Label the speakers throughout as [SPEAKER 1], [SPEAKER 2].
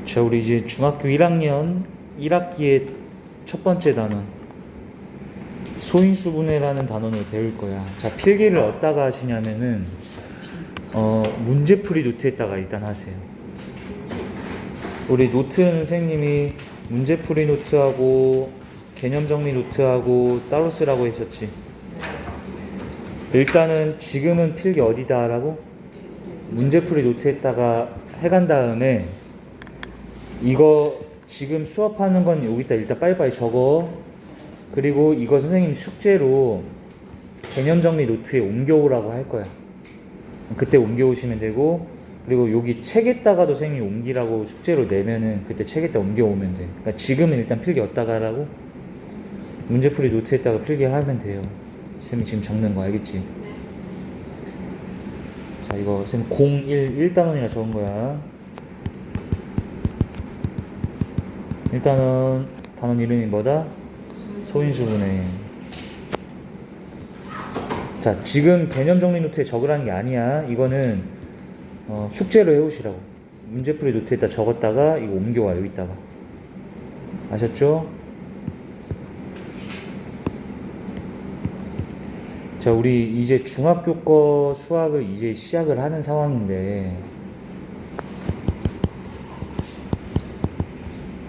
[SPEAKER 1] 자, 우리 이제 중학교 1학년 1학기의 첫 번째 단원 소인수분해라는 단원을 배울 거야. 자, 필기를 어디다가 하시냐면은 문제풀이 노트에다가 일단 하세요. 우리 노트는 선생님이 문제풀이 노트하고 개념정리 노트하고 따로 쓰라고 했었지. 일단은 지금은 필기 어디다 하라고? 문제풀이 노트에다가 해간 다음에 이거 지금 수업하는 건 여기다 일단 빨리빨리 적어. 그리고 이거 선생님 숙제로 개념정리 노트에 옮겨오라고 할 거야. 그때 옮겨오시면 되고, 그리고 여기 책에다가도 선생님이 옮기라고 숙제로 내면은 그때 책에다 옮겨오면 돼. 그러니까 지금은 일단 필기 어디다가 하라고? 문제풀이 노트에다가 필기하면 돼요. 선생님이 지금 적는 거 알겠지? 자, 이거 선생님 01 1단원이라 적은 거야. 일단은 단원 이름이 뭐다? 소인수분해. 자, 지금 개념 정리 노트에 적으라는 게 아니야. 이거는 숙제로 해오시라고. 문제풀이 노트에다 적었다가 이거 옮겨와 여기다가. 아셨죠? 자, 우리 이제 중학교 거 수학을 이제 시작을 하는 상황인데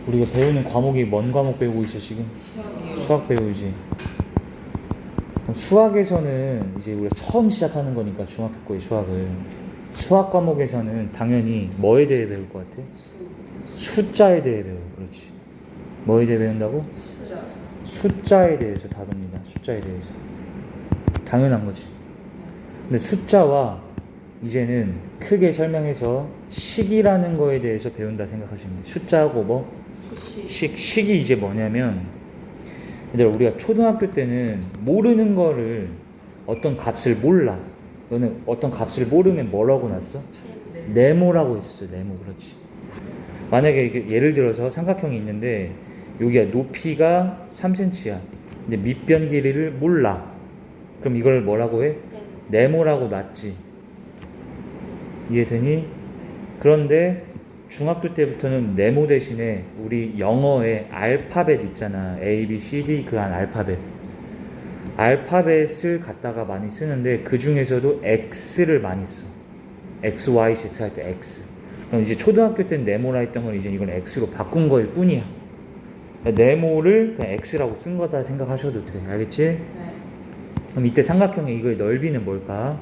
[SPEAKER 1] 우리가 배우는 과목이 뭔 과목 배우고 있어 지금? 수학 배우지. 그럼 수학에서는 이제 우리가 처음 시작하는 거니까 중학교 거의 수학을. 수학 과목에서는 당연히 뭐에 대해 배울 것 같아? 숫자에 대해 배워. 그렇지. 뭐에 대해 배운다고? 숫자에 대해서 다룹니다. 숫자에 대해서. 당연한 거지. 근데 숫자와 이제는 크게 설명해서 식이라는 거에 대해서 배운다 생각하시면 돼. 숫자하고 뭐? 식이 이제 뭐냐면, 얘들아, 우리가 초등학교 때는 모르는 거를 어떤 값을 몰라. 너는 어떤 값을 모르면 뭐라고 났어? 네모라고 했었어. 네모. 그렇지. 만약에 이게 예를 들어서 삼각형이 있는데 여기가 높이가 3cm야. 근데 밑변 길이를 몰라. 그럼 이걸 뭐라고 해? 네모라고 놨지. 이해되니? 그런데 중학교 때부터는 네모 대신에 우리 영어에 알파벳 있잖아. A, B, C, D 그 안 알파벳. 알파벳을 갖다가 많이 쓰는데 그 중에서도 X를 많이 써. X, Y, Z 할 때 X. 그럼 이제 초등학교 때는 네모라 했던 걸 이제 이건 X로 바꾼 거일 뿐이야. 네모를 그냥 X라고 쓴 거다 생각하셔도 돼. 알겠지? 네. 그럼 이때 삼각형의 이거의 넓이는 뭘까?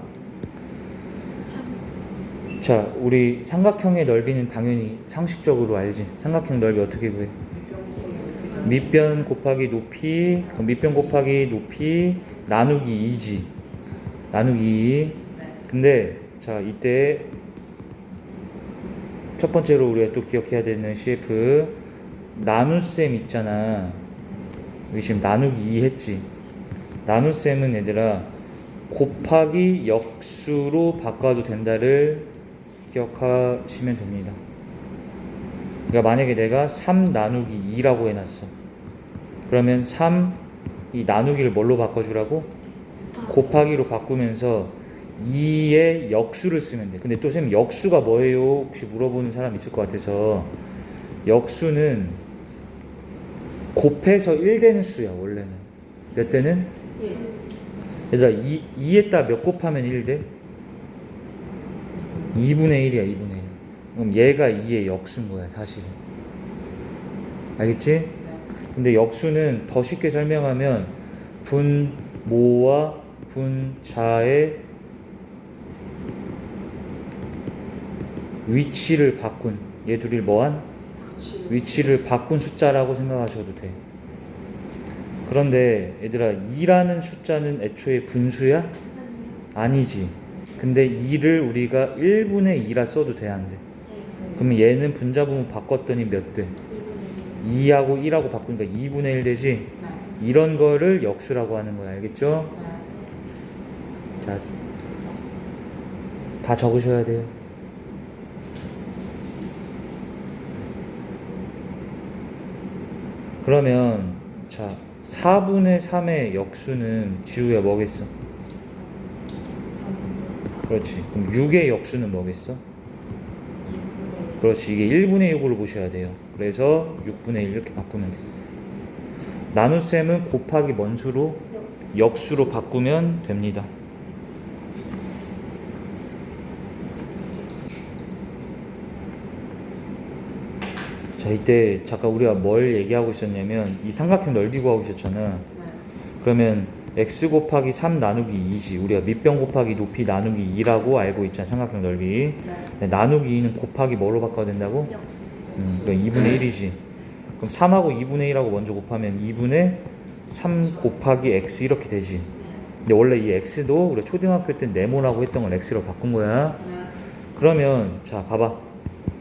[SPEAKER 1] 자, 우리 삼각형의 넓이는 당연히 상식적으로 알지. 삼각형 넓이 어떻게 구해? 밑변 곱하기 높이. 그럼 밑변 곱하기 높이 나누기 2지. 나누기 2. 근데 자, 이때 첫 번째로 우리가 또 기억해야 되는 CF 나눗셈 있잖아. 여기 지금 나누기 2 했지. 나눗셈은 얘들아 곱하기 역수로 바꿔도 된다를 기억하시면 됩니다. 그러니까 만약에 내가 3 나누기 2라고 해놨어. 그러면 3 이 나누기를 뭘로 바꿔주라고? 곱하기로 바꾸면서 2의 역수를 쓰면 돼. 근데 또 선생님 역수가 뭐예요? 혹시 물어보는 사람 있을 것 같아서. 역수는 곱해서 1 되는 수야 원래는. 몇 대는? 얘들아 2에다 몇 곱하면 1 돼? 2분의 1이야 2분의 1. 그럼 얘가 2의 역수인 거야 사실은. 알겠지? 근데 역수는 더 쉽게 설명하면 분모와 분자의 위치를 바꾼, 얘 둘이 뭐한? 위치를 바꾼 숫자라고 생각하셔도 돼. 그런데 얘들아 2라는 숫자는 애초에 분수야? 아니지. 근데 2를 우리가 1분의 2라 써도 돼, 안 돼? 그러면 얘는 분자분모 바꿨더니 몇 돼? 2하고 1하고 바꾸니까 2분의 1 되지? 이런 거를 역수라고 하는 거야. 알겠죠? 자, 다 적으셔야 돼요. 그러면 자, 4분의 3의 역수는 지우야 뭐겠어? 그렇지. 그럼 6의 역수는 뭐겠어? 그렇지. 이게 1분의 6으로 보셔야 돼요. 그래서 6분의 1 이렇게 바꾸면 돼요. 나눗셈은 곱하기 뭔 수로? 역수로 바꾸면 됩니다. 자, 이때 잠깐 우리가 뭘 얘기하고 있었냐면 이 삼각형 넓이 구하고 있었잖아.
[SPEAKER 2] 네.
[SPEAKER 1] 그러면 x 곱하기 3 나누기 2지. 우리가 밑변 곱하기 높이 나누기 2라고 알고 있잖아. 삼각형 넓이.
[SPEAKER 2] 네.
[SPEAKER 1] 나누기 2는 곱하기 뭐로 바꿔야 된다고?
[SPEAKER 2] 역수.
[SPEAKER 1] 그러니까 2분의 1이지. 그럼 3하고 2분의 1하고 먼저 곱하면 2분의 3 곱하기 x 이렇게 되지. 근데 원래 이 x도 우리 초등학교 때 네모라고 했던 걸 x로 바꾼 거야.
[SPEAKER 2] 네.
[SPEAKER 1] 그러면 자 봐봐.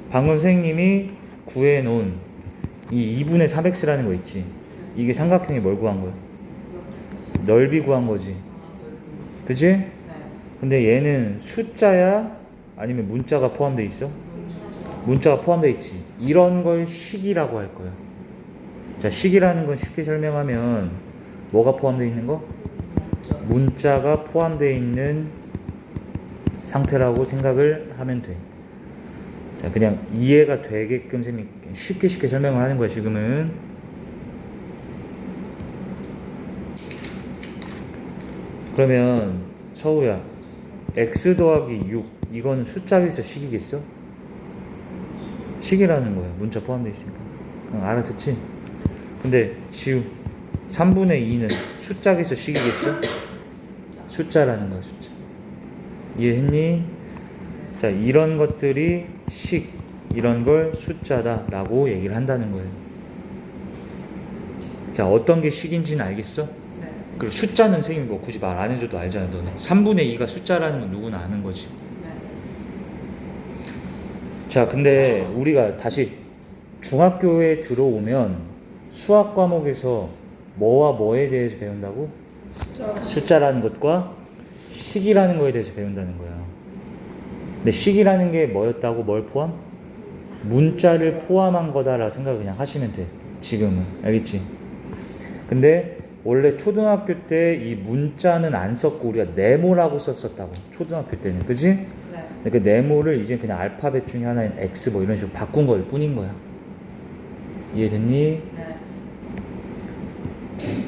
[SPEAKER 1] 방금 선생님이 구해놓은 이 2분의 3x라는 거 있지. 이게 삼각형이 뭘 구한 거야? 넓이 구한 거지.
[SPEAKER 2] 넓이.
[SPEAKER 1] 그지?
[SPEAKER 2] 네.
[SPEAKER 1] 근데 얘는 숫자야? 아니면 문자가 포함되어 있어? 문자가 포함되어 있지. 이런 걸 식이라고 할 거야. 자, 식이라는 건 쉽게 설명하면 뭐가 포함되어 있는 거? 문자가 포함되어 있는 상태라고 생각을 하면 돼. 자, 그냥 이해가 되게끔 쉽게 설명을 하는 거야, 지금은. 그러면 서우야, x 더하기 6 이거는 숫자겠어, 식이겠어? 식이라는 거야. 문자 포함되어 있으니까. 알아듣지? 근데 지우 3분의 2는 숫자겠어, 식이겠어? 숫자라는 거야, 숫자. 이해했니? 자, 이런 것들이 식, 이런 걸 숫자다 라고 얘기를 한다는 거예요. 자, 어떤 게 식인지는 알겠어?
[SPEAKER 2] 네.
[SPEAKER 1] 그리고 숫자는 선생님이 뭐 굳이 말 안 해줘도 알잖아, 너네. 3분의 2가 숫자라는 건 누구나 아는 거지.
[SPEAKER 2] 네.
[SPEAKER 1] 자, 근데 우리가 다시 중학교에 들어오면 수학 과목에서 뭐와 뭐에 대해서 배운다고? 숫자라는 것과 식이라는 거에 대해서 배운다는 거야. 근데 식이라는 게 뭐였다고? 뭘 포함? 문자를 포함한 거다라고 생각을 그냥 하시면 돼. 지금은. 알겠지? 근데 원래 초등학교 때 이 문자는 안 썼고 우리가 네모라고 썼었다고. 초등학교 때는. 그지?
[SPEAKER 2] 네.
[SPEAKER 1] 근데 그 네모를 이제 그냥 알파벳 중에 하나인 X 뭐 이런 식으로 바꾼 걸 뿐인 거야. 이해됐니?
[SPEAKER 2] 네.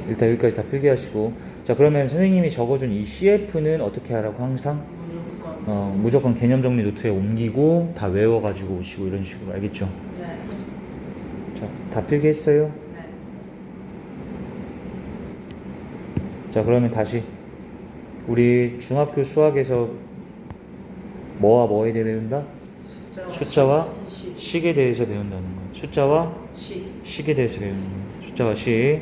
[SPEAKER 1] 일단 여기까지 다 필기하시고. 자, 그러면 선생님이 적어준 이 CF는 어떻게 하라고 항상? 무조건 개념 정리 노트에 옮기고 다 외워가지고 오시고 이런 식으로. 알겠죠?
[SPEAKER 2] 네.
[SPEAKER 1] 자, 다 필기했어요?
[SPEAKER 2] 네.
[SPEAKER 1] 자, 그러면 다시 우리 중학교 수학에서 뭐와 뭐에 대해 배운다? 숫자와 식에 대해서 배운다는 거야. 숫자와 식에 대해서 배우는 거야. 숫자와 식.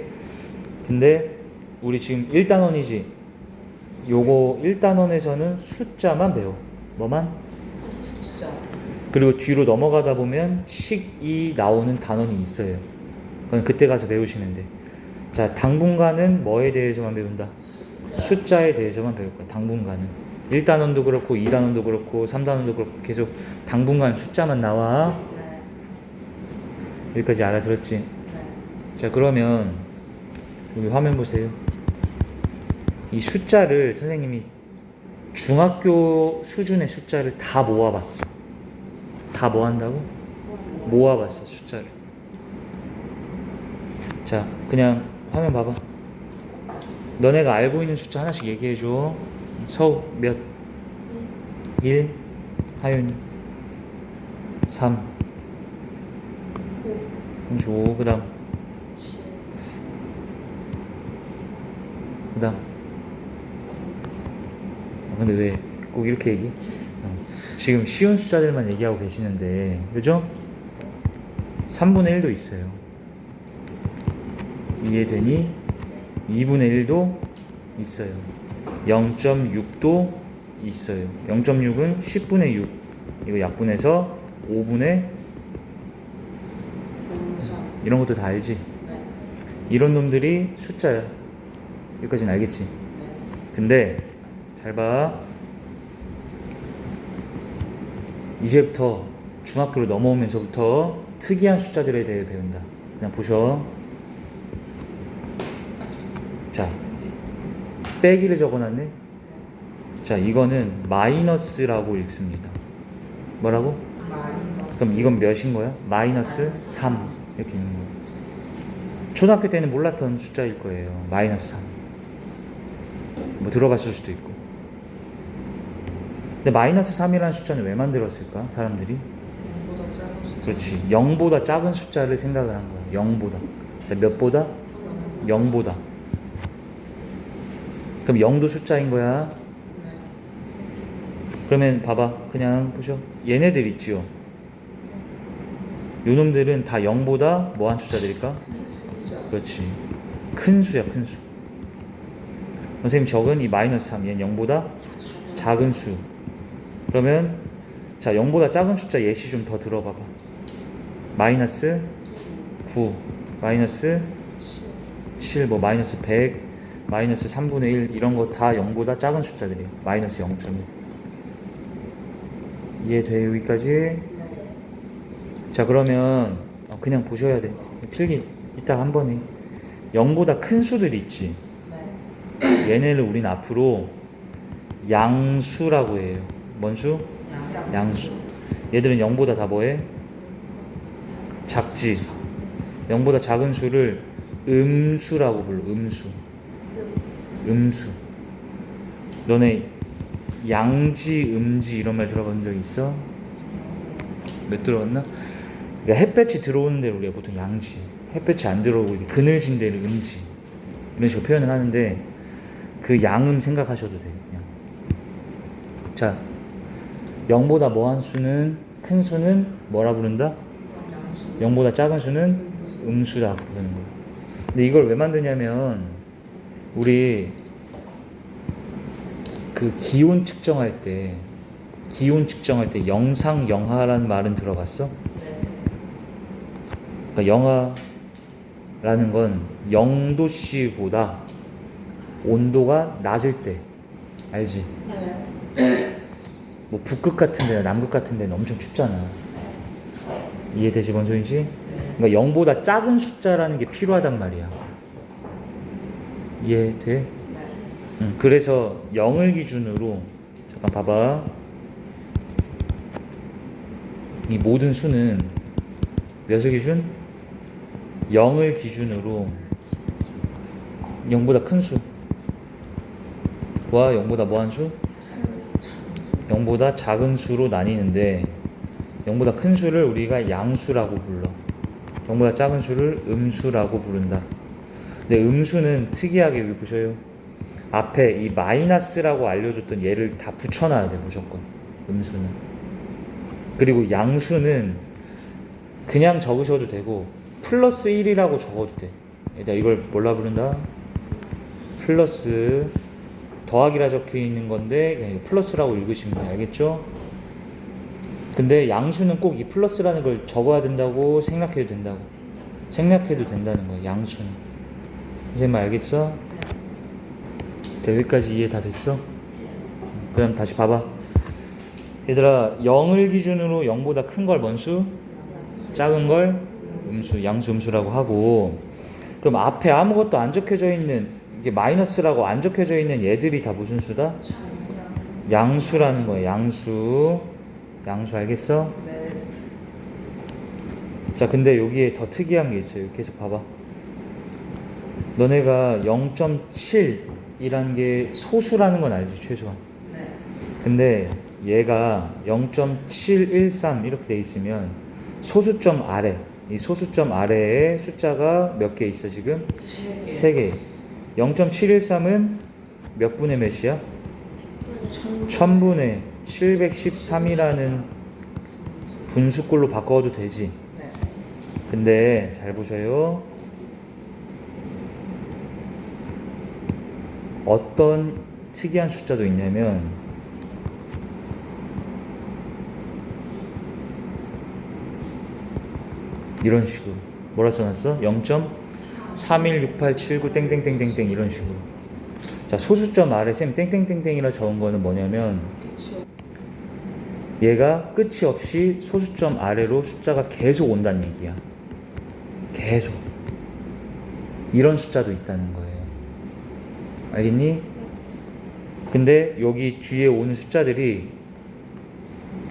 [SPEAKER 1] 근데 우리 지금 1단원이지. 요거 1단원에서는 숫자만 배워. 뭐만?
[SPEAKER 2] 숫자.
[SPEAKER 1] 그리고 뒤로 넘어가다 보면 식이 나오는 단원이 있어요. 그건 그때 가서 배우시면 돼. 자, 당분간은 뭐에 대해서만 배운다? 숫자에 대해서만 배울 거야. 당분간은 1단원도 그렇고 2단원도 그렇고 3단원도 그렇고 계속 당분간 숫자만 나와.
[SPEAKER 2] 네.
[SPEAKER 1] 여기까지 알아들었지?
[SPEAKER 2] 네.
[SPEAKER 1] 자, 그러면 여기 화면 보세요. 이 숫자를 선생님이 중학교 수준의 숫자를 다 모아봤어. 다 뭐 한다고? 모아봤어, 숫자를. 자, 그냥 화면 봐봐. 너네가 알고 있는 숫자 하나씩 얘기해줘. 서우 몇? 1. 하윤이 3. 홍시 5. 그 다음 근데 왜 꼭 이렇게 얘기? 지금 쉬운 숫자들만 얘기하고 계시는데, 그죠? 3분의 1도 있어요. 이해되니? 2분의 1도 있어요. 0.6도 있어요. 0.6은 10분의 6. 이거 약분해서 5분의 이런 것도 다 알지?
[SPEAKER 2] 네.
[SPEAKER 1] 이런 놈들이 숫자야. 여기까지는 알겠지?
[SPEAKER 2] 네.
[SPEAKER 1] 근데 잘 봐. 이제부터 중학교로 넘어오면서부터 특이한 숫자들에 대해 배운다. 그냥 보셔. 자, 빼기를 적어놨네. 자, 이거는 마이너스라고 읽습니다. 뭐라고?
[SPEAKER 2] 마이너스.
[SPEAKER 1] 그럼 이건 몇인 거야? 마이너스 3 이렇게 있는 거야. 초등학교 때는 몰랐던 숫자일 거예요. 마이너스 3. 뭐 들어봤을 수도 있고. 근데 마이너스 3이라는 숫자는 왜 만들었을까? 사람들이?
[SPEAKER 2] 0보다 작은 숫자.
[SPEAKER 1] 그렇지. 0보다 작은 숫자를 생각을 한 거야. 0보다. 자, 몇보다? 0보다. 그럼 0도 숫자인 거야.
[SPEAKER 2] 네.
[SPEAKER 1] 그러면 봐봐. 그냥 보셔. 얘네들 있지요. 요놈들은 다 0보다 뭐한 숫자들일까?
[SPEAKER 2] 숫자.
[SPEAKER 1] 그렇지. 큰 수야, 큰 수. 선생님 적은 이 마이너스 3, 얘는 0보다 작은 수. 그러면 자 0보다 작은 숫자 예시 좀 더 들어봐봐. 마이너스 9, 마이너스 7, 뭐 마이너스 100, 마이너스 3분의 1 이런 거 다 0보다 작은 숫자들이에요. 마이너스 0.1. 이해돼 여기까지? 자 그러면 그냥 보셔야 돼. 필기 이따 한 번에. 0보다 큰 수들 있지.
[SPEAKER 2] 네.
[SPEAKER 1] 얘네를 우린 앞으로 양수라고 해요. 뭔 수? 양수. 얘들은 0보다 다 뭐해? 작지. 0보다 작은 수를 음수라고 불러. 음수. 음수. 너네 양지, 음지 이런 말 들어본 적 있어? 몇 들어봤나? 그러니까 햇볕이 들어오는 데를 우리가 보통 양지, 햇볕이 안 들어오고 이렇게 그늘진 데를 음지 이런 식으로 표현을 하는데 그 양음 생각하셔도 돼요. 그냥. 자 0보다 뭐한 수는 큰 수는 뭐라 부른다? 0보다 작은 수는 음수라 부르는 거예요. 근데 이걸 왜 만드냐면 우리 그 기온 측정할 때 영상 영하라는 말은 들어봤어? 그러니까 영하라는 건 0도씨보다 온도가 낮을 때 알지? 뭐 북극 같은 데나 남극 같은 데는 엄청 춥잖아. 이해되지 뭔 소리인지? 그러니까 0보다 작은 숫자라는 게 필요하단 말이야. 이해돼? 그래서 0을 기준으로 잠깐 봐봐. 이 모든 수는 몇을 기준? 0을 기준으로 0보다 큰 수와 0보다 뭐한 수? 0보다 작은 수로 나뉘는데 0보다 큰 수를 우리가 양수라고 불러. 0보다 작은 수를 음수라고 부른다. 근데 음수는 특이하게 여기 보셔요. 앞에 이 마이너스라고 알려줬던 얘를 다 붙여놔야 돼 무조건. 음수는. 그리고 양수는 그냥 적으셔도 되고 플러스 1이라고 적어도 돼. 일단 이걸 뭘라 부른다? 플러스 더하기라 적혀 있는 건데 그냥 플러스라고 읽으시면 돼요. 알겠죠? 근데 양수는 꼭 이 플러스라는 걸 적어야 된다고 생략해도 된다는 거예요. 양수는. 선생님 알겠어? 여기까지 이해 다 됐어? 그럼 다시 봐봐. 얘들아 0을 기준으로 0보다 큰 걸 뭔 수? 작은 걸 음수, 양수, 음수라고 하고 그럼 앞에 아무것도 안 적혀져 있는 이게 마이너스라고 안 적혀져 있는 얘들이 다 무슨 수다? 양수라는 거예요. 양수 알겠어?
[SPEAKER 2] 네.
[SPEAKER 1] 자 근데 여기에 더 특이한 게 있어요. 계속 봐봐. 너네가 0.7이라는 게 소수라는 건 알지 최소한.
[SPEAKER 2] 네.
[SPEAKER 1] 근데 얘가 0.713 이렇게 돼 있으면 소수점 아래 이 소수점 아래에 숫자가 몇 개 있어 지금? 3개. 0.713은 몇 분의 몇이야? 1000분의 713이라는 분수꼴로 바꿔도 되지.
[SPEAKER 2] 네.
[SPEAKER 1] 근데 잘 보셔요. 어떤 특이한 숫자도 있냐면 이런 식으로 뭐라 써놨어? 0.316879 땡땡땡땡땡 이런 식으로. 자 소수점 아래 쌤 땡땡땡땡이라 적은 거는 뭐냐면 얘가 끝이 없이 소수점 아래로 숫자가 계속 온다는 얘기야. 계속. 이런 숫자도 있다는 거예요. 알겠니? 근데 여기 뒤에 오는 숫자들이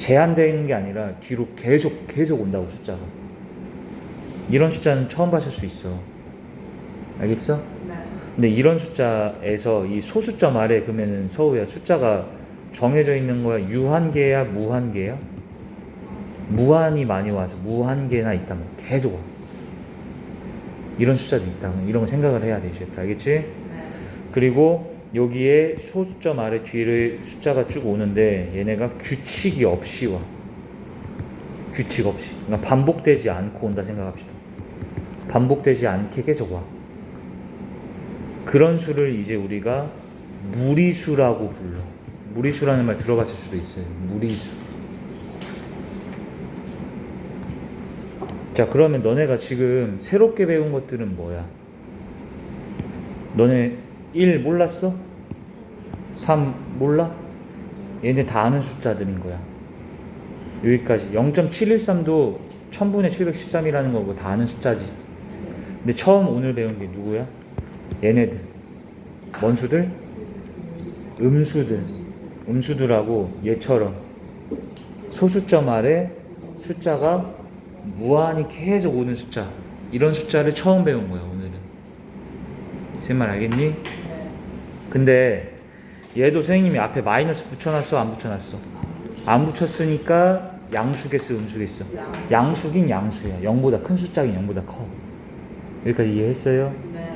[SPEAKER 1] 제한되어 있는 게 아니라 뒤로 계속 온다고 숫자가. 이런 숫자는 처음 봤을 수 있어. 알겠어?
[SPEAKER 2] 네.
[SPEAKER 1] 근데 이런 숫자에서 이 소수점 아래 그러면은 서우야 숫자가 정해져 있는 거야? 유한계야? 무한계야? 무한이 많이 와서 무한계나 있다면 계속 와. 이런 숫자도 있다. 이런 거 생각을 해야 돼. 알겠지?
[SPEAKER 2] 네.
[SPEAKER 1] 그리고 여기에 소수점 아래 뒤를 숫자가 쭉 오는데 얘네가 규칙이 없이 와. 규칙 없이. 그러니까 반복되지 않고 온다 생각합시다. 반복되지 않게 계속 와. 그런 수를 이제 우리가 무리수라고 불러. 무리수라는 말 들어봤을 수도 있어요. 무리수. 자, 그러면 너네가 지금 새롭게 배운 것들은 뭐야? 너네 1 몰랐어? 3 몰라? 얘네 다 아는 숫자들인 거야. 여기까지 0.713도 1000분의 713이라는 거고 다 아는 숫자지. 근데 처음 오늘 배운 게 누구야? 얘네들. 뭔 수들? 음수들. 음수들하고 얘처럼 소수점 아래 숫자가 무한히 계속 오는 숫자. 이런 숫자를 처음 배운 거야 오늘은. 제 말 알겠니? 근데 얘도 선생님이 앞에 마이너스 붙여놨어? 안 붙여놨어? 안 붙였으니까 양수겠어? 음수겠어? 양수긴 양수야. 0보다 큰 숫자긴 0보다 커. 여기까지 이해했어요?
[SPEAKER 2] 네.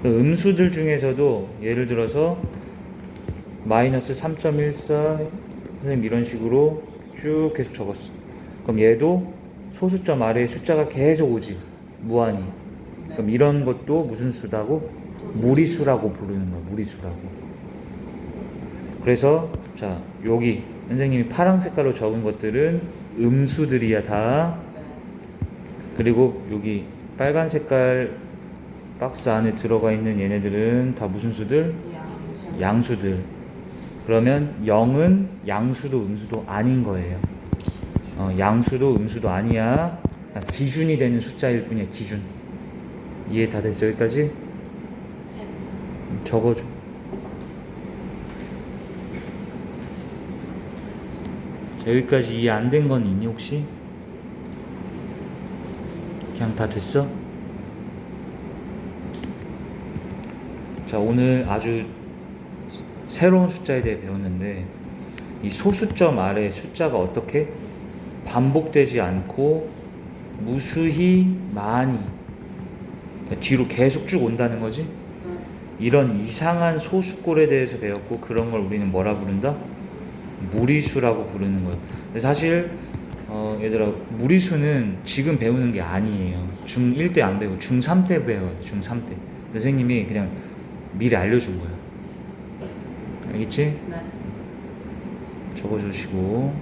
[SPEAKER 1] 음수들 중에서도 예를 들어서 마이너스 3.14 선생님 이런 식으로 쭉 계속 적었어. 그럼 얘도 소수점 아래에 숫자가 계속 오지. 무한히. 그럼 이런 것도 무슨 수다고? 무리수라고 부르는 거야. 무리수라고. 그래서 자 여기 선생님이 파란 색깔로 적은 것들은 음수들이야 다. 그리고 여기 빨간 색깔 박스 안에 들어가 있는 얘네들은 다 무슨 수들? 양수들. 그러면 0은 양수도 음수도 아닌 거예요. 양수도 음수도 아니야. 기준이 되는 숫자일 뿐이야. 기준. 이해 다 됐어? 여기까지? 적어줘. 자, 여기까지 이해 안 된 건 있니 혹시? 그냥 다 됐어? 자, 오늘 아주 새로운 숫자에 대해 배웠는데 이 소수점 아래 숫자가 어떻게 반복되지 않고 무수히 많이 뒤로 계속 쭉 온다는 거지. 이런 이상한 소수꼴에 대해서 배웠고 그런 걸 우리는 뭐라 부른다? 무리수라고 부르는 거예요. 사실 얘들아 무리수는 지금 배우는 게 아니에요. 중1 때 안 배우고 중3 때 배워야 돼. 중3 때. 선생님이 그냥 미리 알려준 거야. 알겠지?
[SPEAKER 2] 네.
[SPEAKER 1] 적어주시고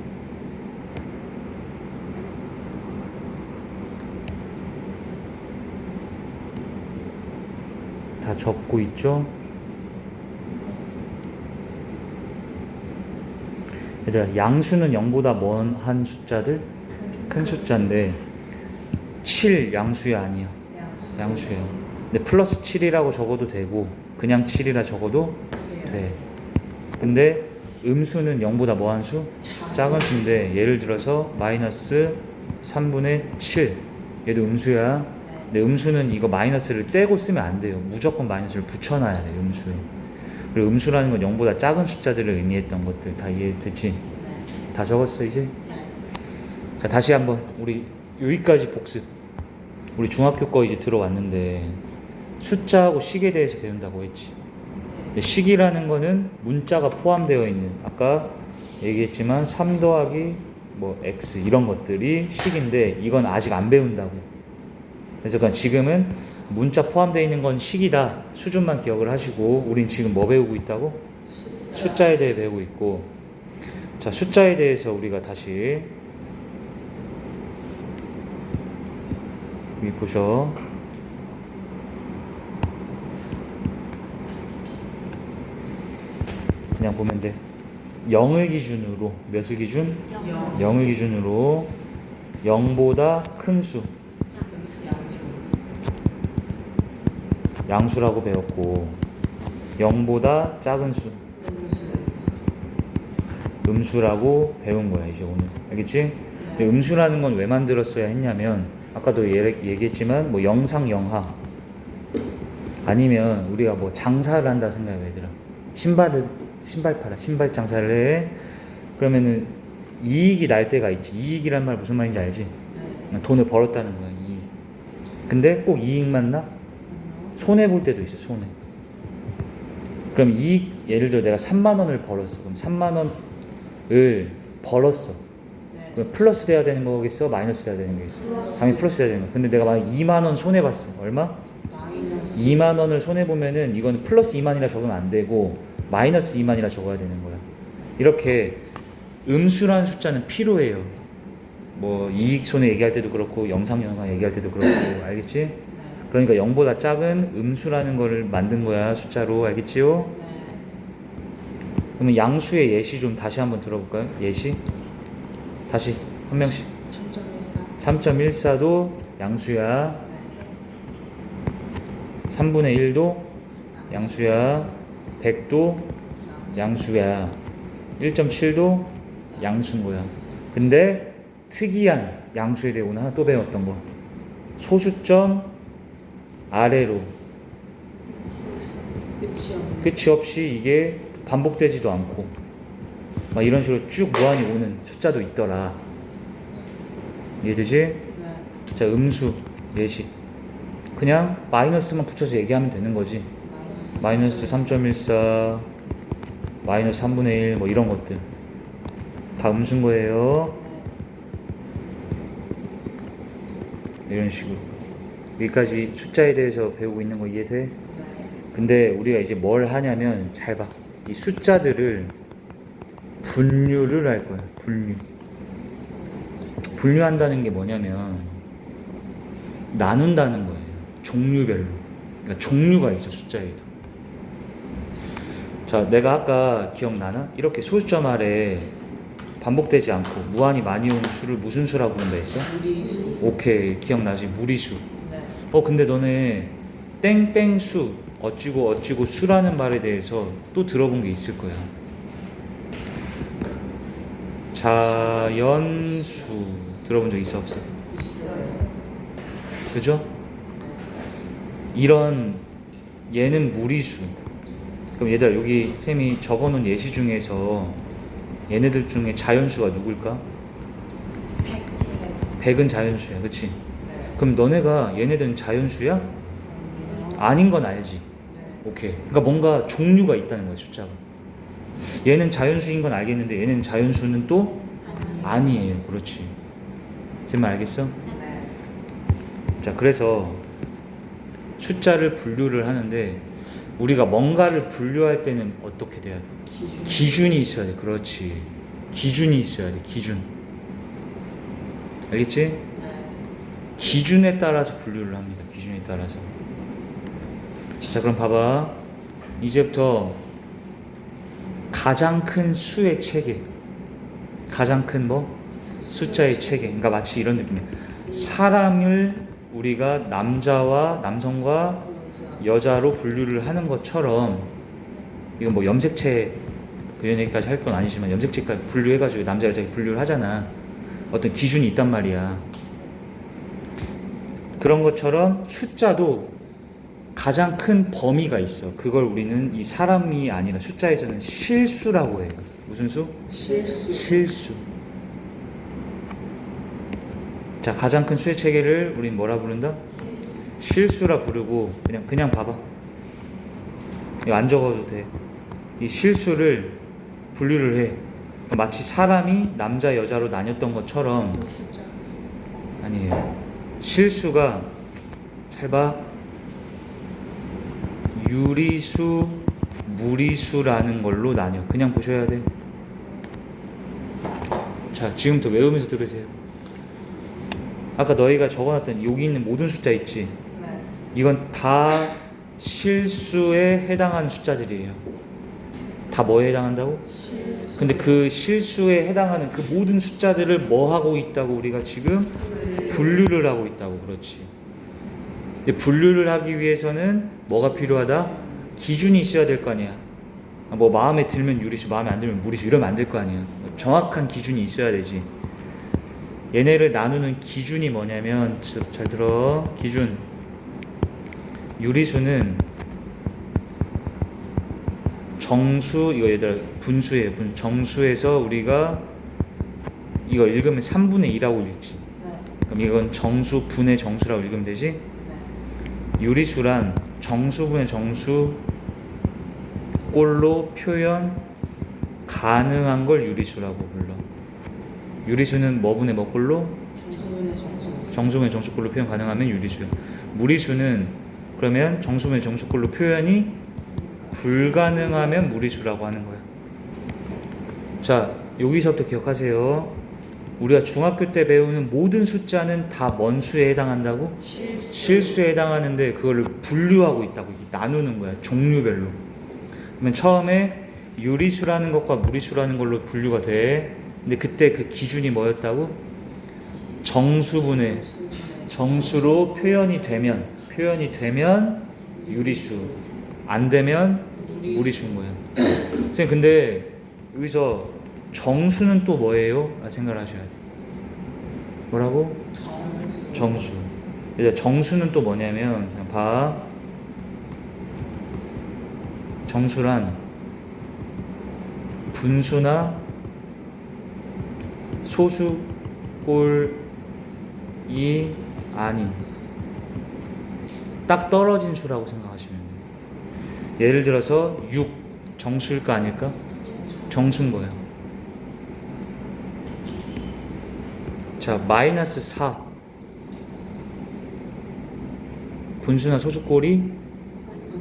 [SPEAKER 1] 다 적고 있죠? 얘들아 양수는 0보다 먼 한 숫자들? 큰 숫자인데 7 양수야 아니야? 양수야. 근데 플러스 7이라고 적어도 되고 그냥 7이라 적어도 돼. 근데 음수는 0보다 뭐한 수? 작은 수인데 예를 들어서 마이너스 3분의 7 얘도 음수야. 근데 음수는 이거 마이너스를 떼고 쓰면 안 돼요. 무조건 마이너스를 붙여놔야 돼 음수에. 그리고 음수라는 건 0보다 작은 숫자들을 의미했던 것들 다 이해됐지? 다 적었어 이제? 자 다시 한번 우리 여기까지 복습. 우리 중학교 거 이제 들어왔는데 숫자하고 식에 대해서 배운다고 했지. 근데 식이라는 거는 문자가 포함되어 있는 아까 얘기했지만 3 더하기 뭐 x 이런 것들이 식인데 이건 아직 안 배운다고. 그래서 그냥 지금은 문자 포함되어 있는 건 식이다 수준만 기억을 하시고 우린 지금 뭐 배우고 있다고? 숫자에 대해 배우고 있고. 자 숫자에 대해서 우리가 다시 여기 보셔. 그냥 보면 돼. 0을 기준으로 몇을 기준? 0을 기준으로 0보다 큰 수 양수라고 배웠고 0보다 작은 수 음수라고 배운 거야 이제 오늘. 알겠지? 근데 음수라는 건 왜 만들었어야 했냐면 아까도 얘기했지만 뭐 영상 영하 아니면 우리가 뭐 장사를 한다 생각해 얘들아. 신발 팔아. 신발 장사를 해. 그러면은 이익이 날 때가 있지. 이익이란 말 무슨 말인지 알지? 돈을 벌었다는 거야. 이익. 근데 꼭 이익만 나? 손해 볼 때도 있어. 손해. 그럼 이익 예를 들어 내가 3만 원을 벌었어. 그럼 3만 원을 벌었어. 그럼 플러스 돼야 되는 거겠어? 마이너스 돼야 되는 거겠어? 당연히 플러스 돼야 되는 거. 근데 내가 만약 2만 원 손해 봤어. 얼마? 2만 원을 손해 보면은 이건 플러스 2만이라 적으면 안 되고 마이너스 2만이라 적어야 되는 거야. 이렇게 음수라는 숫자는 필요해요. 뭐 이익 손해 얘기할 때도 그렇고 영상 영화 얘기할 때도 그렇고 알겠지? 그러니까 0보다 작은 음수라는 거를 만든 거야 숫자로. 알겠지요? 그러면 양수의 예시 좀 다시 한번 들어볼까요? 예시 다시 한 명씩. 3.14도 양수야. 3분의 1도 양수야. 100도 양수야. 1.7도 양수인 거야. 근데 특이한 양수에 대해 오늘 하나 또 배웠던 거. 소수점 아래로 끝이 없이 이게 반복되지도 않고 막 이런 식으로 쭉 무한히 오는 숫자도 있더라. 이해되지? 자, 음수 예시 그냥 마이너스만 붙여서 얘기하면 되는 거지. 마이너스 3.14 마이너스 3분의 1 뭐 이런 것들 다 음수인 거예요. 이런 식으로 여기까지 숫자에 대해서 배우고 있는 거 이해돼? 근데 우리가 이제 뭘 하냐면 잘 봐. 이 숫자들을 분류를 할 거야. 분류한다는 게 뭐냐면 나눈다는 거예요. 종류별로. 그러니까 종류가 있어 숫자에도. 자, 내가 아까 기억나나? 이렇게 소수점 아래 반복되지 않고 무한히 많이 오는 수를 무슨 수라고 부른다 했어?
[SPEAKER 2] 무리수.
[SPEAKER 1] 오케이, 기억나지? 무리수. 근데 너네 땡땡수 어찌고 수라는 말에 대해서 또 들어본 게 있을 거야. 자연수 들어본 적 있어 없어? 그죠? 이런 얘는 무리수. 그럼 얘들아 여기 쌤이 적어놓은 예시 중에서 얘네들 중에 자연수가 누굴까? 100은 자연수야, 그치? 그럼 너네가 얘네들은 자연수야? 아닌 건 알지? 오케이. 그러니까 뭔가 종류가 있다는 거야 숫자가. 얘는 자연수인 건 알겠는데 얘는 자연수는 또 아니에요. 그렇지. 제 말 알겠어? 자, 그래서 숫자를 분류를 하는데 우리가 뭔가를 분류할 때는 어떻게 돼야 돼? 기준이 있어야 돼. 그렇지. 기준이 있어야 돼. 기준. 알겠지? 기준에 따라서 분류를 합니다. 기준에 따라서. 자, 그럼 봐봐. 이제부터 가장 큰 수의 체계. 가장 큰 뭐? 숫자의 체계. 그러니까 마치 이런 느낌이야. 사람을 우리가 남성과 여자로 분류를 하는 것처럼, 이건 뭐 염색체 그런 얘기까지 할 건 아니지만 염색체까지 분류해가지고 남자 여자 분류를 하잖아. 어떤 기준이 있단 말이야. 그런 것처럼 숫자도 가장 큰 범위가 있어. 그걸 우리는 이 사람이 아니라 숫자에서는 실수라고 해요. 무슨 수? 실수. 자, 가장 큰 수의 체계를 우린 뭐라 부른다? 실수라 부르고, 그냥 봐봐. 이거 안 적어도 돼. 이 실수를 분류를 해. 마치 사람이 남자 여자로 나뉘었던 것처럼. 아니에요. 실수가 잘 봐. 유리수, 무리수라는 걸로 나뉘어. 그냥 보셔야 돼. 자, 지금부터 외우면서 들으세요. 아까 너희가 적어놨던 여기 있는 모든 숫자 있지? 이건 다 실수에 해당하는 숫자들이에요. 다 뭐에 해당한다고? 근데 그 실수에 해당하는 그 모든 숫자들을 뭐 하고 있다고? 우리가 지금 분류를 하고 있다고. 그렇지. 근데 분류를 하기 위해서는 뭐가 필요하다? 기준이 있어야 될 거 아니야. 뭐 마음에 들면 유리수, 마음에 안 들면 무리수 이러면 안 될 거 아니야. 정확한 기준이 있어야 되지. 얘네를 나누는 기준이 뭐냐면, 잘 들어. 기준. 유리수는 정수, 이거 얘들아 분수예요. 정수에서 우리가 이거 읽으면 3분의 2라고 읽지.
[SPEAKER 2] 네.
[SPEAKER 1] 그럼 이건 정수 분의 정수라고 읽으면 되지.
[SPEAKER 2] 네.
[SPEAKER 1] 유리수란 정수분의 정수 꼴로 표현 가능한 걸 유리수라고 불러. 유리수는 뭐 분의 뭐 꼴로?
[SPEAKER 2] 정수분의 정수.
[SPEAKER 1] 정수분의 정수꼴로 표현 가능하면 유리수야. 무리수는 그러면 정수분의 정수꼴로 표현이 불가능하면 무리수라고 하는 거야. 자, 여기서부터 기억하세요. 우리가 중학교 때 배우는 모든 숫자는 다 뭔 수에 해당한다고? 실수에 해당하는데 그거를 분류하고 있다고. 이게 나누는 거야. 종류별로. 그러면 처음에 유리수라는 것과 무리수라는 걸로 분류가 돼. 근데 그때 그 기준이 뭐였다고? 정수분의 정수로 표현이 되면 유리수, 안 되면 무리수인 거야. 선생님 근데 여기서 정수는 또 뭐예요? 생각을 하셔야 돼. 뭐라고? 정수. 이제 정수는 또 뭐냐면, 그냥 봐. 정수란 분수나 소수꼴이 아닌 딱 떨어진 수라고 생각하시면 돼요. 예를 들어서 6 정수일까 아닐까? 정수인 거야. 자, 마이너스 4 분수나 소수꼴이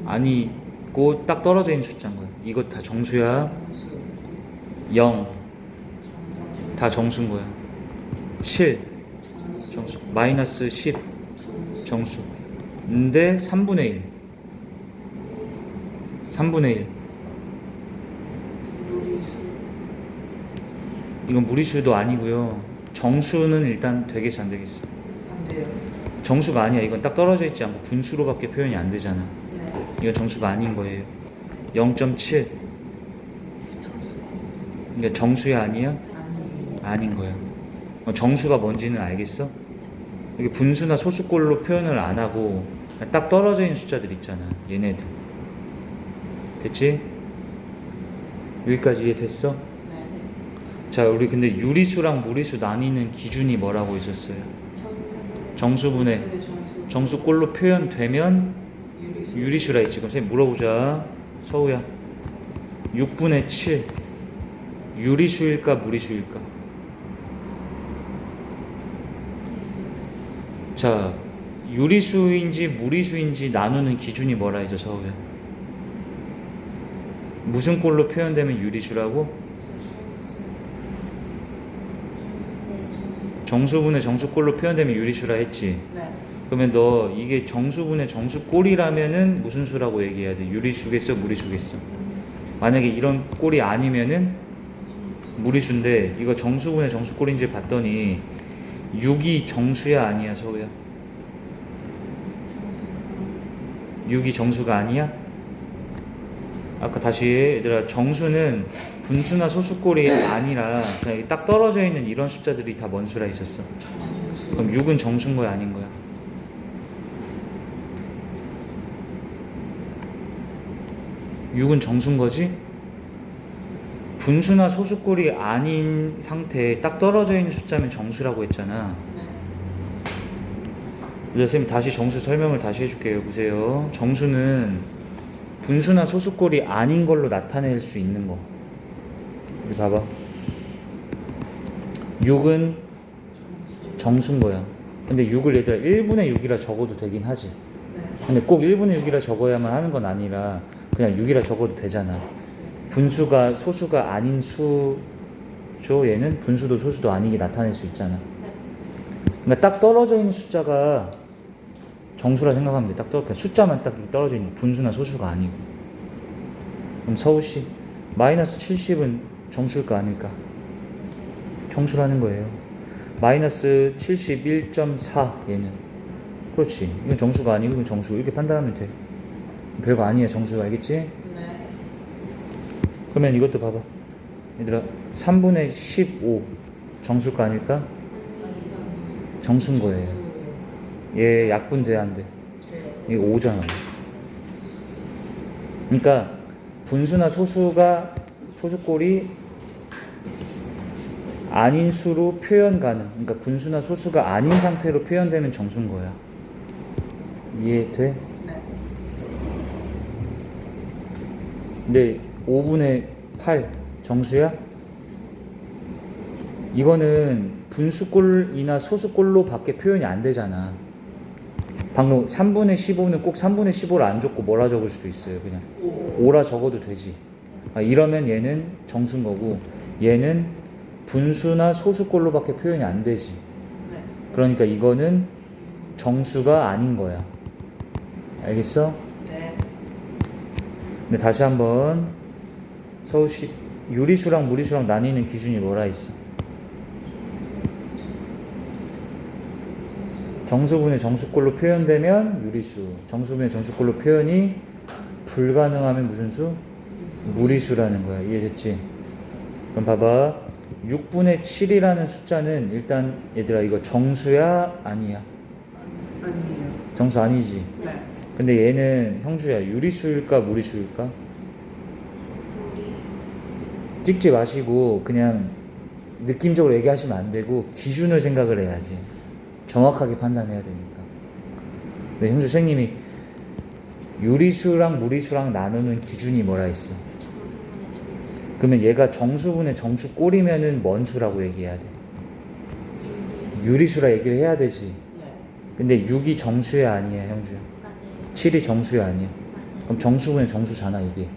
[SPEAKER 1] 아니고 딱 떨어져 있는 숫자인 거야. 이거 다 정수야. 0 다 정수인 거야. 7 정수. 마이너스 10 정수. 근데 3분의 1
[SPEAKER 2] 무리수.
[SPEAKER 1] 이건 무리수도 아니고요. 정수는 일단 되겠어 안 되겠어?
[SPEAKER 2] 안 돼요.
[SPEAKER 1] 정수가 아니야. 이건 딱 떨어져 있지 않고 분수로밖에 표현이 안 되잖아.
[SPEAKER 2] 네.
[SPEAKER 1] 이건 정수가 아닌 거예요. 0.7 그러니까 정수야 아니야?
[SPEAKER 2] 아니.
[SPEAKER 1] 아닌 거야. 정수가 뭔지는 알겠어? 이게 분수나 소수꼴로 표현을 안 하고 딱 떨어져 있는 숫자들 있잖아. 얘네들. 됐지? 여기까지 이해됐어?
[SPEAKER 2] 네.
[SPEAKER 1] 자, 우리 근데 유리수랑 무리수 나뉘는 기준이 뭐라고 있었어요? 정수분의
[SPEAKER 2] 정수.
[SPEAKER 1] 정수꼴로 표현되면
[SPEAKER 2] 유리수.
[SPEAKER 1] 유리수라 했지. 그럼 선생님 물어보자. 서우야. 6분의 7 유리수일까 무리수일까? 자, 유리수인지 무리수인지 나누는 기준이 뭐라 해서 서우야? 무슨 꼴로 표현되면 유리수라고? 정수분의 정수꼴로 표현되면 유리수라 했지.
[SPEAKER 2] 네.
[SPEAKER 1] 그러면 너 이게 정수분의 정수꼴이라면은 무슨 수라고 얘기해야 돼? 유리수겠어 무리수겠어? 만약에 이런 꼴이 아니면은 무리수인데, 이거 정수분의 정수꼴인지 봤더니 6이 정수야 아니야 서우야? 6이 정수가 아니야? 아까 다시 얘들아, 정수는 분수나 소수꼴이 아니라 그냥 딱 떨어져 있는 이런 숫자들이 다 뭔 수라 있었어? 그럼 6은 정수인 거야 아닌 거야? (6은) 정수인 거지? 분수나 소수꼴이 아닌 상태에 딱 떨어져 있는 숫자면 정수라고 했잖아.
[SPEAKER 2] 네.
[SPEAKER 1] 이제 선생님 다시 정수 설명을 다시 해줄게요. 보세요. 정수는 분수나 소수꼴이 아닌 걸로 나타낼 수 있는 거. 여기 봐봐. 6은 정수인 거야. 근데 6을 얘들아 1분의 6이라 적어도 되긴 하지.
[SPEAKER 2] 네.
[SPEAKER 1] 근데 꼭 1분의 6이라 적어야만 하는 건 아니라 그냥 6이라 적어도 되잖아. 분수가 소수가 아닌 수죠. 얘는 분수도 소수도 아니게 나타낼 수 있잖아. 그러니까 딱 떨어져 있는 숫자가 정수라 생각하면 돼. 딱 그냥 숫자만 딱 떨어져 있는 분수나 소수가 아니고. 그럼 서우씨 마이너스 70은 정수일까 아닐까? 정수라는 거예요. 마이너스 71.4 얘는. 그렇지. 이건 정수가 아니고 이건 정수. 이렇게 판단하면 돼. 별거 아니야 정수. 알겠지?
[SPEAKER 2] 네.
[SPEAKER 1] 그러면 이것도 봐봐. 얘들아 3분의 15 정수가 아닐까? 정수인 거예요. 얘 약분 돼 안 돼? 이거 5잖아. 그러니까 분수나 소수꼴이 아닌 수로 표현 가능. 그러니까 분수나 소수가 아닌 상태로 표현되면 정수인 거야. 이해돼?
[SPEAKER 2] 네.
[SPEAKER 1] 근데 5분의 8 정수야? 이거는 분수꼴이나 소수꼴로 밖에 표현이 안 되잖아. 방금 3분의 15는 꼭 3분의 15를 안 적고 뭐라 적을 수도 있어요. 그냥 5라 적어도 되지. 이러면 얘는 정수인 거고, 얘는 분수나 소수꼴로 밖에 표현이 안 되지.
[SPEAKER 2] 네.
[SPEAKER 1] 그러니까 이거는 정수가 아닌 거야. 알겠어?
[SPEAKER 2] 네.
[SPEAKER 1] 근데 다시 한번 서울시 유리수랑 무리수랑 나뉘는 기준이 뭐라 있어? 정수분의 정수꼴로 표현되면 유리수, 정수분의 정수꼴로 표현이 불가능하면 무슨 수? 무리수라는 거야. 이해됐지? 그럼 봐봐. 6분의 7이라는 숫자는 일단 얘들아 이거 정수야? 아니야?
[SPEAKER 2] 아니에요.
[SPEAKER 1] 정수 아니지?
[SPEAKER 2] 네.
[SPEAKER 1] 근데 얘는 형주야 유리수일까 무리수일까? 찍지 마시고 그냥 느낌적으로 얘기하시면 안 되고 기준을 생각을 해야지. 정확하게 판단해야 되니까. 네, 형주 선생님이 유리수랑 무리수랑 나누는 기준이 뭐라 했어? 그러면 얘가 정수분의 정수꼴이면은 뭔 수라고 얘기해야 돼? 유리수라 얘기를 해야 되지.
[SPEAKER 2] 네.
[SPEAKER 1] 근데 6이 정수야 아니야 형주야? 7이 정수야 아니야? 그럼 정수분의 정수잖아 이게.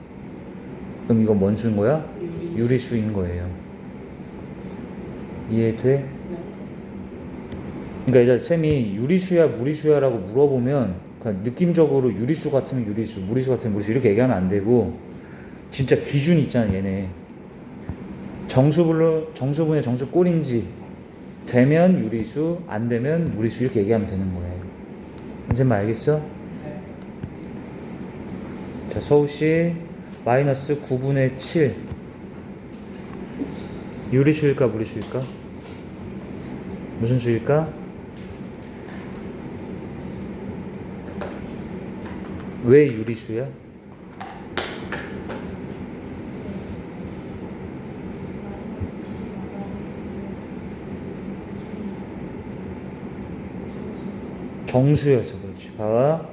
[SPEAKER 1] 그럼 이건 뭔 수인 거야? 유리수인 거예요. 이해돼?
[SPEAKER 2] 네.
[SPEAKER 1] 그러니까 얘들 쌤이 유리수야 무리수야라고 물어보면 그냥 느낌적으로 유리수 같으면 유리수, 무리수 같으면 무리수 이렇게 얘기하면 안 되고 진짜 기준이 있잖아 얘네. 정수분의 정수꼴인지 되면 유리수, 안 되면 무리수 이렇게 얘기하면 되는 거예요. 선생님 알겠어?
[SPEAKER 2] 네.
[SPEAKER 1] 자, 서울시 마이너스 9분의 7 유리수일까 무리수일까? 무슨 수일까? 왜 유리수야? 정수여서 그렇지. 봐봐.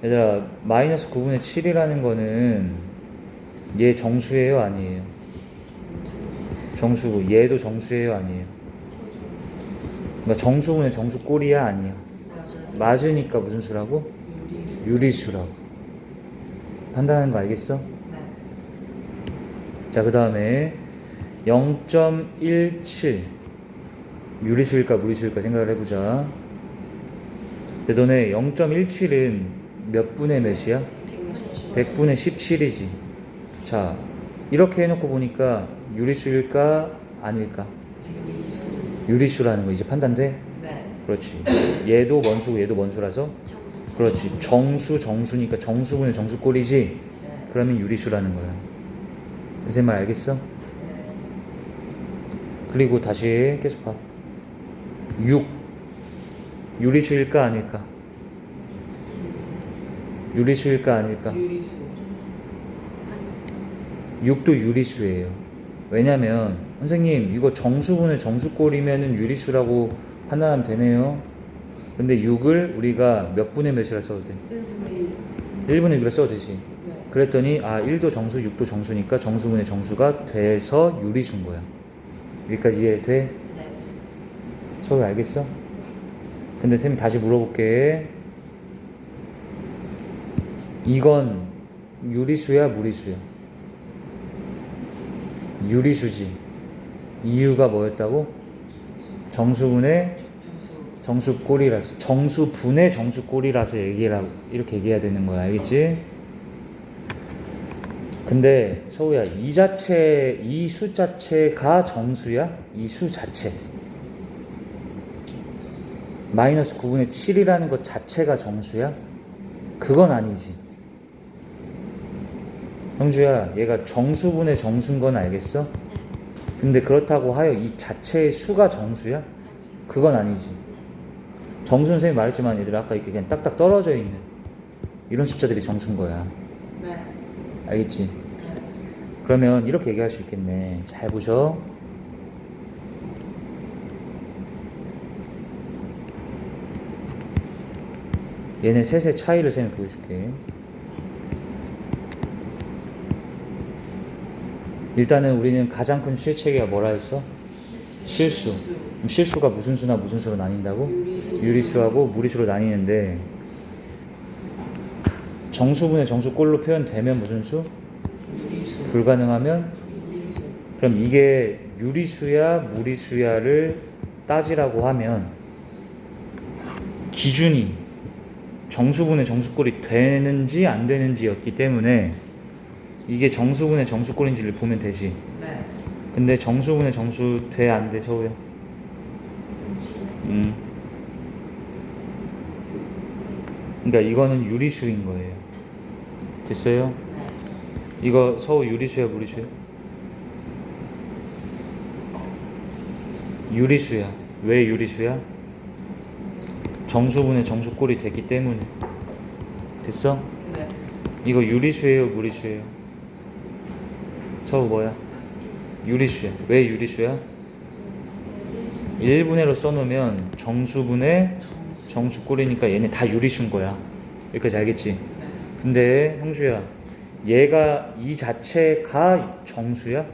[SPEAKER 1] 얘들아, 마이너스 9분의 7이라는 거는 얘 정수예요? 아니에요? 정수고 얘도 정수예요? 아니에요? 그러니까 정수분의 정수꼴이야? 아니야?
[SPEAKER 2] 맞아요.
[SPEAKER 1] 맞으니까 무슨 수라고?
[SPEAKER 2] 유리수.
[SPEAKER 1] 유리수라고. 판단하는 거 알겠어?
[SPEAKER 2] 네.
[SPEAKER 1] 자, 그 다음에 0.17 유리수일까 무리수일까 생각을 해보자. 근데 너네 0.17은 몇 분의 몇이야? 100분의 17이지. 자, 이렇게 해놓고 보니까 유리수일까 아닐까? 유리수라는 거 이제 판단돼?
[SPEAKER 2] 네.
[SPEAKER 1] 그렇지. 얘도 먼수고 얘도 먼수라서 그렇지. 정수니까 정수분의 정수꼴이지.
[SPEAKER 2] 네.
[SPEAKER 1] 그러면 유리수라는 거야. 선생님 말 알겠어? 그리고 다시 계속 봐. 6 유리수일까 아닐까? 유리수일까 아닐까?
[SPEAKER 2] 유리수.
[SPEAKER 1] 6도 유리수예요. 왜냐면 선생님 이거 정수분의 정수꼴이면은 유리수라고 판단하면 되네요. 근데 6을 우리가 몇 분의 몇이라 써도 돼?
[SPEAKER 2] 1분의
[SPEAKER 1] 1분의 6이라 써도 되지.
[SPEAKER 2] 네.
[SPEAKER 1] 그랬더니 1도 정수 6도 정수니까 정수분의 정수가 돼서 유리수인 거야. 여기까지 이해돼?
[SPEAKER 2] 네.
[SPEAKER 1] 서로 알겠어? 근데 쌤이 다시 물어볼게. 이건 유리수야 무리수야? 유리수지. 이유가 뭐였다고? 정수분의 정수꼴이라서, 정수분의 정수꼴이라서 이렇게 얘기해야 되는 거야. 알겠지? 근데 서우야, 이 수 자체가 정수야? 이 수 자체. 마이너스 9분의 7이라는 것 자체가 정수야? 그건 아니지. 형주야, 얘가 정수분의 정수인 건 알겠어? 근데 그렇다고 하여 이 자체의 수가 정수야? 그건 아니지. 정수 선생님이 말했지만 얘들아 아까 이렇게 그냥 딱딱 떨어져 있는 이런 숫자들이 정수인 거야.
[SPEAKER 2] 네.
[SPEAKER 1] 알겠지?
[SPEAKER 2] 네.
[SPEAKER 1] 그러면 이렇게 얘기할 수 있겠네. 잘 보셔. 얘네 셋의 차이를 쌤이 보여줄게. 일단은 우리는 가장 큰 수의 체계가 뭐라 했어? 실수. 그럼 실수가 무슨 수나 무슨 수로 나뉜다고? 유리수하고 무리수로 나뉘는데 정수분의 정수꼴로 표현되면 무슨 수? 불가능하면? 그럼 이게 유리수야 무리수야를 따지라고 하면 기준이 정수분의 정수꼴이 되는지 안 되는지였기 때문에 이게 정수분의 정수꼴인지를 보면 되지.
[SPEAKER 2] 네.
[SPEAKER 1] 근데 정수분의 정수 돼 안 돼 서우야? 그러니까 이거는 유리수인 거예요. 됐어요? 이거 서우 유리수야 무리수야? 유리수야. 왜 유리수야? 정수분의 정수꼴이 됐기 때문에. 됐어?
[SPEAKER 2] 네.
[SPEAKER 1] 이거 유리수예요 무리수예요? 서우 뭐야? 유리수야. 왜 유리수야? 1분의로 써놓으면 정수분의 정수꼴이니까 얘네 다 유리수인 거야. 여기까지 알겠지? 근데 형주야, 얘가 이 자체가 정수야?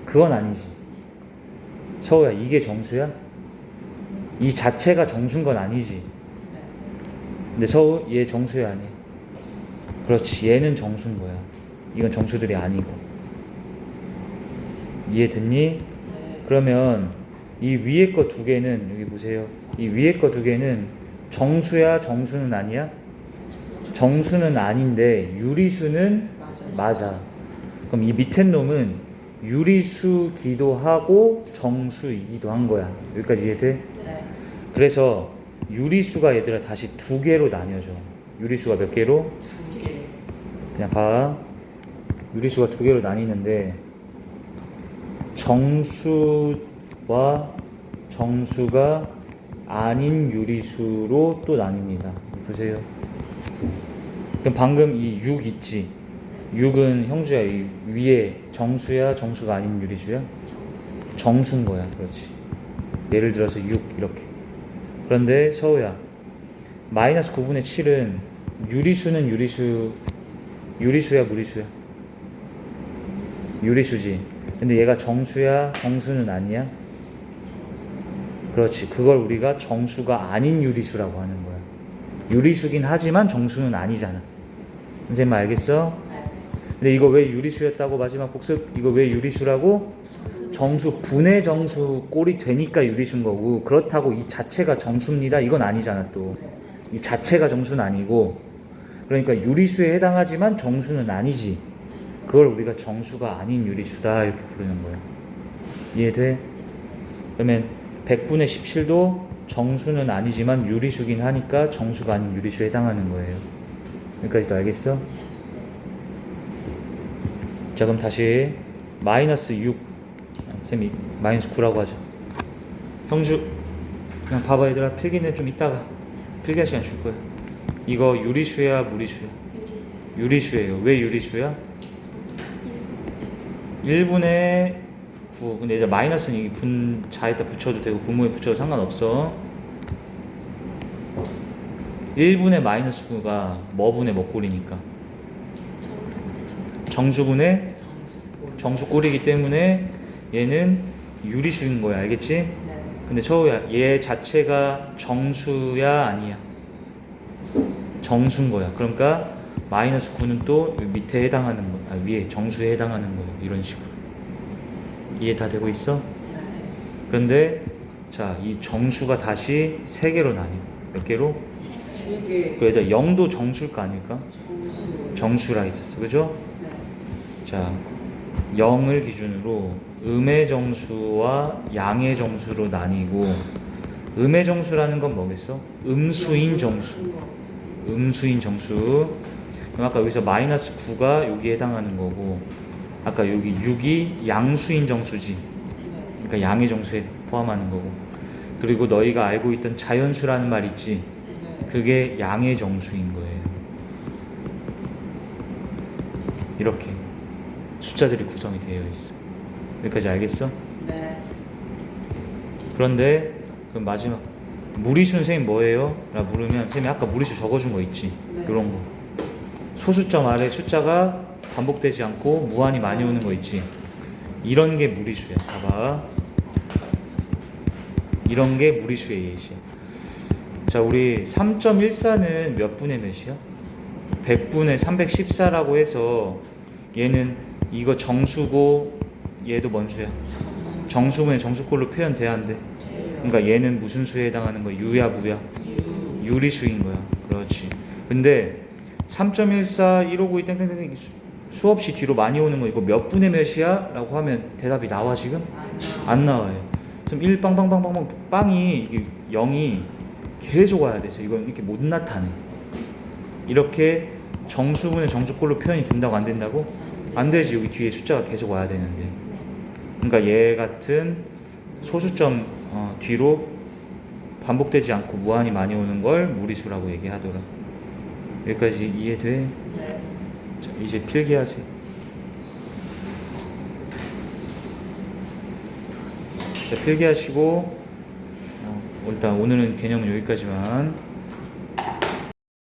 [SPEAKER 1] 그건 아니지. 서우야, 이게 정수야? 이 자체가 정수인 건 아니지. 근데 서우, 얘 정수야 아니야? 그렇지, 얘는 정수인 거야. 이건 정수들이 아니고. 이해됐니? 그러면 이 위에 거 두 개는 여기 보세요. 이 위에 거 두 개는 정수야 정수는 아니야? 정수는 아닌데 유리수는 맞아. 그럼 이 밑에 놈은 유리수기도 하고 정수이기도 한 거야. 여기까지 이해돼?
[SPEAKER 2] 네.
[SPEAKER 1] 그래서 유리수가 얘들아 다시 두 개로 나뉘어져. 유리수가 몇 개로?
[SPEAKER 2] 두 개.
[SPEAKER 1] 그냥 봐. 유리수가 두 개로 나뉘는데 정수와 정수가 아닌 유리수로 또 나뉩니다. 보세요. 그럼 방금 이 6 있지? 6은 형주야, 이 위에 정수야 정수가 아닌 유리수야? 정수인 거야. 그렇지. 예를 들어서 6 이렇게. 그런데 서우야, 마이너스 9분의 7은 유리수는 유리수야 무리수야? 유리수지. 근데 얘가 정수야 정수는 아니야? 그렇지. 그걸 우리가 정수가 아닌 유리수라고 하는 거야. 유리수긴 하지만 정수는 아니잖아. 선생님 알겠어? 근데 이거 왜 유리수였다고? 마지막 복습. 이거 왜 유리수라고? 정수 분의 정수 꼴이 되니까 유리수인 거고, 그렇다고 이 자체가 정수입니다 이건 아니잖아. 또 이 자체가 정수는 아니고, 그러니까 유리수에 해당하지만 정수는 아니지. 그걸 우리가 정수가 아닌 유리수다 이렇게 부르는 거야. 이해돼? 그러면 100분의 17도 정수는 아니지만 유리수긴 하니까 정수가 아닌 유리수에 해당하는 거예요. 여기까지도 알겠어? 자, 그럼 다시 마이너스 6 쌤이 마이너스 9라고 하죠. 형주 그냥 봐봐 얘들아. 필기는 좀 이따가 필기할 시간 줄 거야. 이거 유리수야 무리수야? 유리수예요. 왜 유리수야? 1분의 9. 근데 얘들 마이너스는 이 분자에다 붙여도 되고 분모에 붙여도 상관없어. 1분의 마이너스 9가 뭐분의 뭐꼴이니까? 정수분의 정수꼴이기 때문에 얘는 유리수인 거야. 알겠지?
[SPEAKER 2] 네.
[SPEAKER 1] 근데 서우야, 얘 자체가 정수야 아니야? 정수인 거야. 그러니까 마이너스 9는 또 밑에 해당하는 거야. 위에 정수에 해당하는 거야. 이런 식으로. 이해 다 되고 있어?
[SPEAKER 2] 네.
[SPEAKER 1] 그런데 자, 이 정수가 다시 세 개로 나뉘어. 몇 개로?
[SPEAKER 2] 세 개.
[SPEAKER 1] 그래도 0도 정수일까 아닐까?
[SPEAKER 2] 정수.
[SPEAKER 1] 정수라 했었어. 그죠?
[SPEAKER 2] 네.
[SPEAKER 1] 자, 0을 기준으로 음의 정수와 양의 정수로 나뉘고, 음의 정수라는 건 뭐겠어? 음수인 정수. 음수인 정수. 그럼 아까 여기서 마이너스 9가 여기에 해당하는 거고, 아까 여기 6이 양수인 정수지.
[SPEAKER 2] 네.
[SPEAKER 1] 그러니까 양의 정수에 포함하는 거고. 그리고 너희가 알고 있던 자연수라는 말 있지.
[SPEAKER 2] 네.
[SPEAKER 1] 그게 양의 정수인 거예요. 이렇게 숫자들이 구성이 되어 있어. 여기까지 알겠어?
[SPEAKER 2] 네.
[SPEAKER 1] 그런데 그럼 마지막 무리수 선생님 뭐예요? 라 물으면 선생님이 아까 무리수 적어준 거 있지?
[SPEAKER 2] 네.
[SPEAKER 1] 이런 거 소수점 아래 숫자가 반복되지 않고 무한히 많이 오는 거 있지? 이런 게 무리수야. 봐봐, 이런 게 무리수의 예시야. 자, 우리 3.14는 몇 분의 몇이야? 100분의 314라고 해서 얘는 이거 정수고 얘도 뭔 수야? 정수분의 정수꼴로 표현돼야 안 돼? 그러니까 얘는 무슨 수에 해당하는 거야? 유야 무야? 유리수인 거야. 그렇지. 근데 3.14, 1592 땡땡땡 수없이 뒤로 많이 오는 거 이거 몇 분의 몇이야? 라고 하면 대답이 나와 지금? 안 나와요. 그럼 1 빵빵빵빵 빵이 이게 0이 계속 와야 돼서 이건 이렇게 못 나타내. 이렇게 정수분의 정수꼴로 표현이 된다고 안 된다고? 안 되지. 여기 뒤에 숫자가 계속 와야 되는데. 그러니까 얘 같은 소수점 뒤로 반복되지 않고 무한히 많이 오는 걸 무리수라고 얘기하더라. 여기까지 이해돼?
[SPEAKER 2] 네.
[SPEAKER 1] 자, 이제 필기하세요. 자, 필기하시고 일단 오늘은 개념은 여기까지만.